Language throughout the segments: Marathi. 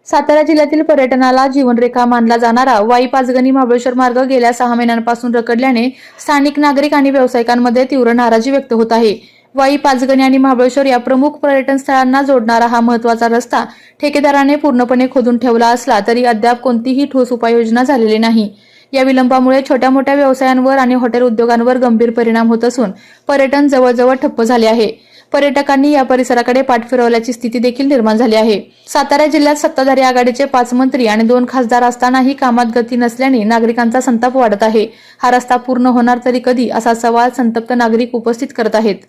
सातारा जिल्ह्यातील पर्यटनाला जीवनरेखा मानला जाणारा वाई पाचगणी महाबळेश्वर मार्ग गेल्या 6 महिन्यांपासून रखडल्याने स्थानिक नागरिक आणि व्यावसायिकांमध्ये तीव्र नाराजी व्यक्त होत आहे। वाई पाचगणी आणि महाबळेश्वर या प्रमुख पर्यटन स्थळांना जोडणारा हा महत्त्वाचा रस्ता ठेकेदाराने पूर्णपणे खोदून ठेवला असला तरी अद्याप कोणतीही ठोस उपाययोजना झालेली नाही। या विलंबामुळे छोट्या मोठ्या व्यवसायांवर आणि हॉटेल उद्योगांवर गंभीर परिणाम होत असून पर्यटन जवळजवळ ठप्प झाले आहे। पर्यटकांनी या परिसराकडे पाठ फिरवल्याची स्थिती देखील निर्माण झाली आहे। सातारा जिल्ह्यात सत्ताधारी आघाडीचे 5 मंत्री आणि 2 खासदार असतानाही कामात गती नसल्याने नागरिकांचा संताप वाढत आहे। हा रस्ता पूर्ण होणार तरी कधी असा सवाल संतप्त नागरिक उपस्थित करत आहेत।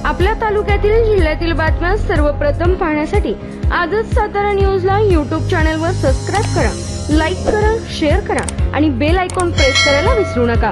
आपल्या तालुक्यातील जिल्ह्यातील बातम्या सर्वप्रथम पाहण्यासाठी आजच सातारा न्यूजला YouTube चॅनलवर सबस्क्राइब करा, लाईक करा, शेअर करा आणि बेल आयकॉन प्रेस करायला विसरू नका।